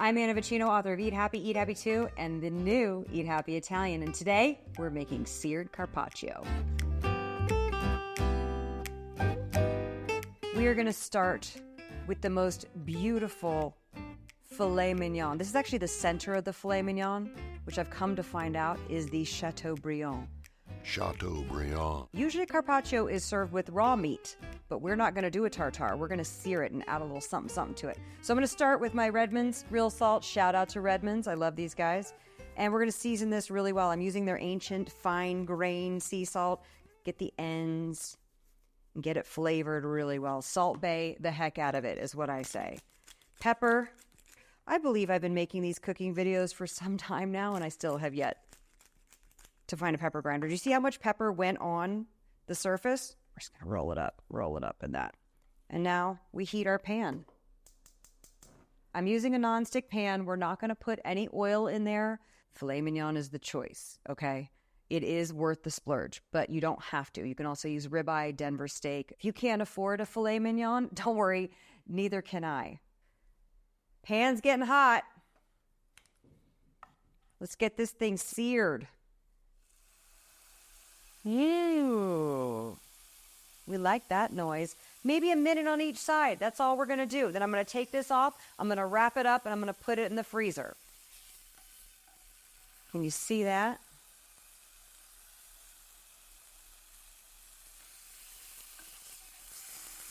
I'm Anna Vicino, author of Eat Happy 2, and the new Eat Happy Italian. And today, we're making seared carpaccio. We are going to start with the most beautiful filet mignon. This is actually the center of the filet mignon, which I've come to find out is the Chateaubriand. Chateaubriand. Usually carpaccio is served with raw meat, but we're not going to do a tartare. We're going to sear it and add a little something to it. So I'm going to start with my Redmond's real salt. Shout out to Redmond's. I love these guys. And we're going to season this really well. I'm using their ancient fine grain sea salt. Get the ends and get it flavored really well. Salt Bay the heck out of it is what I say. Pepper. I believe I've been making these cooking videos for some time now, and I still have yet to find a pepper grinder. Do you see how much pepper went on the surface? We're just gonna roll it up in that. And now we heat our pan. I'm using a nonstick pan. We're not gonna put any oil in there. Filet mignon is the choice, okay? It is worth the splurge, but you don't have to. You can also use ribeye, Denver steak. If you can't afford a filet mignon, don't worry, neither can I. Pan's getting hot. Let's get this thing seared. Ew. We like that noise. Maybe a minute on each side. That's all we're going to do. Then I'm going to take this off. I'm going to wrap it up and I'm going to put it in the freezer. Can you see that?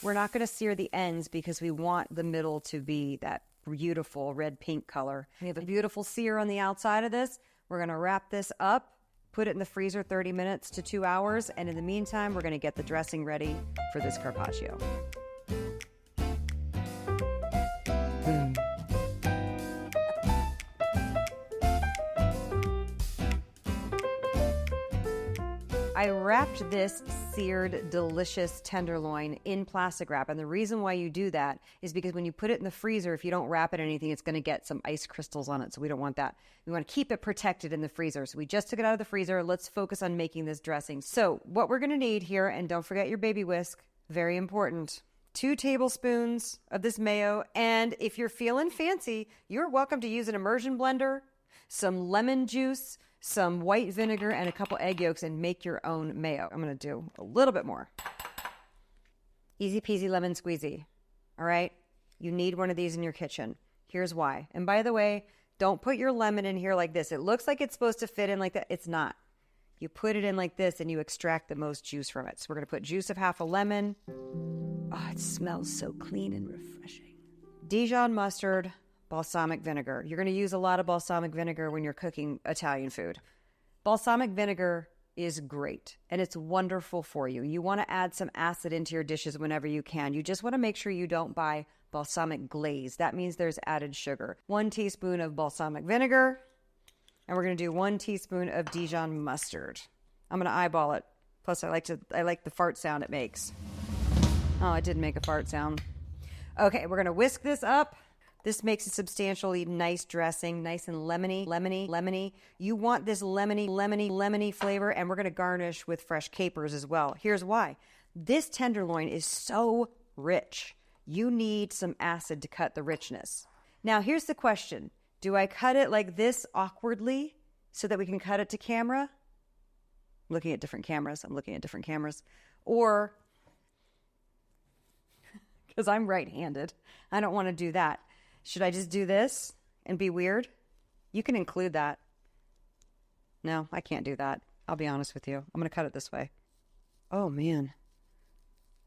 We're not going to sear the ends because we want the middle to be that beautiful red-pink color. We have a beautiful sear on the outside of this. We're going to wrap this up. Put it in the freezer 30 minutes to 2 hours, and in the meantime, we're going to get the dressing ready for this carpaccio. I wrapped this seared, delicious tenderloin in plastic wrap. And the reason why you do that is because when you put it in the freezer, if you don't wrap it in anything, it's going to get some ice crystals on it. So we don't want that. We want to keep it protected in the freezer. So we just took it out of the freezer. Let's focus on making this dressing. So what we're going to need here, and don't forget your baby whisk, very important, 2 tablespoons of this mayo. And if you're feeling fancy, you're welcome to use an immersion blender, some lemon juice, some white vinegar, and a couple egg yolks, and make your own mayo. I'm going to do a little bit more. Easy peasy lemon squeezy. All right? You need one of these in your kitchen. Here's why. And by the way, don't put your lemon in here like this. It looks like it's supposed to fit in like that. It's not. You put it in like this and you extract the most juice from it. So we're going to put juice of half a lemon. Oh, it smells so clean and refreshing. Dijon mustard, balsamic vinegar. You're going to use a lot of balsamic vinegar when you're cooking Italian food. Balsamic vinegar is great and it's wonderful for you. You want to add some acid into your dishes whenever you can. You just want to make sure you don't buy balsamic glaze. That means there's added sugar. 1 teaspoon of balsamic vinegar, and we're going to do 1 teaspoon of Dijon mustard. I'm going to eyeball it. Plus, I like the fart sound it makes. Oh, it did make a fart sound. Okay, we're going to whisk this up. This makes a substantially nice dressing, nice and lemony. You want this lemony flavor, and we're going to garnish with fresh capers as well. Here's why. This tenderloin is so rich. You need some acid to cut the richness. Now, here's the question. Do I cut it like this awkwardly so that we can cut it to camera? I'm looking at different cameras. Or, because I'm right-handed, I don't want to do that. Should I just do this and be weird? You can include that. No, I can't do that. I'll be honest with you. I'm going to cut it this way. Oh, man.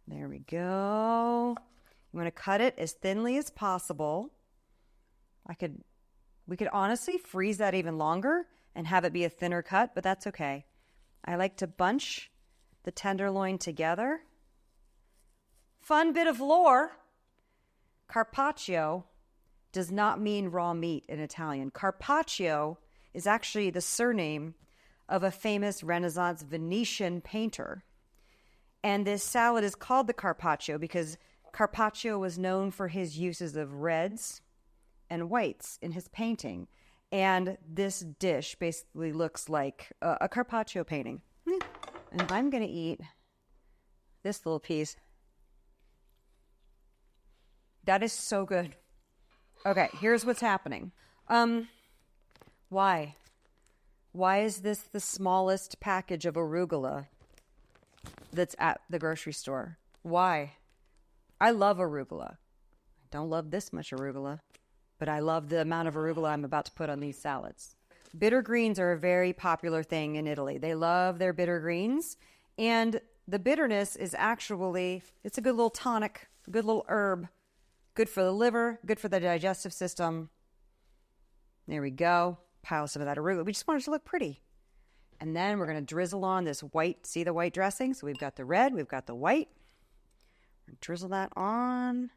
There we go. You want to cut it as thinly as possible. We could honestly freeze that even longer and have it be a thinner cut, but that's okay. I like to bunch the tenderloin together. Fun bit of lore. Carpaccio does not mean raw meat in Italian. Carpaccio is actually the surname of a famous Renaissance Venetian painter. And this salad is called the Carpaccio because Carpaccio was known for his uses of reds and whites in his painting. And this dish basically looks like a Carpaccio painting. And I'm going to eat this little piece. That is so good. Okay, here's what's happening. Why? Why is this the smallest package of arugula that's at the grocery store? Why? I love arugula. I don't love this much arugula, but I love the amount of arugula I'm about to put on these salads. Bitter greens are a very popular thing in Italy. They love their bitter greens, and the bitterness is actually, it's a good little tonic, a good little herb, good for the liver, good for the digestive system. There we go. Pile some of that arugula. We just want it to look pretty. And then we're going to drizzle on this white, see the white dressing? So we've got the red, we've got the white. We're going to drizzle that on.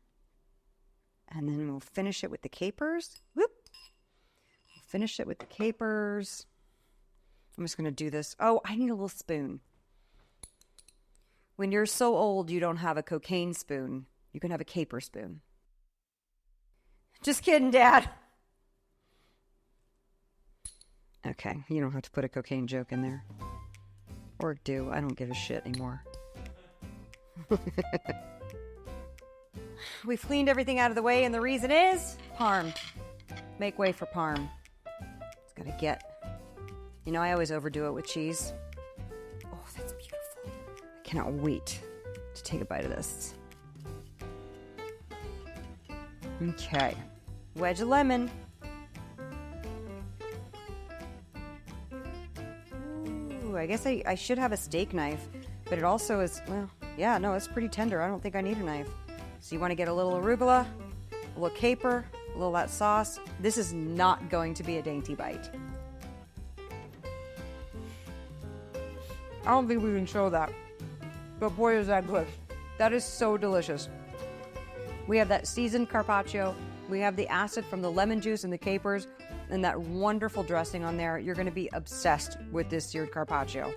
And then we'll finish it with the capers. Whoop. We'll finish it with the capers. I'm just going to do this. Oh, I need a little spoon. When you're so old you don't have a cocaine spoon, you can have a caper spoon. Just kidding, Dad. Okay, you don't have to put a cocaine joke in there. Or do. I don't give a shit anymore. We've cleaned everything out of the way, and the reason is parm. Make way for parm. It's gotta get. You know, I always overdo it with cheese. Oh, that's beautiful. I cannot wait to take a bite of this. Okay. Wedge of lemon. Ooh, I guess I should have a steak knife, but it also is, well, yeah, no, it's pretty tender. I don't think I need a knife. So you want to get a little arugula, a little caper, a little of that sauce. This is not going to be a dainty bite. I don't think we can show that, but boy, is that good. That is so delicious. We have that seasoned carpaccio. We have the acid from the lemon juice and the capers and that wonderful dressing on there. You're going to be obsessed with this seared carpaccio.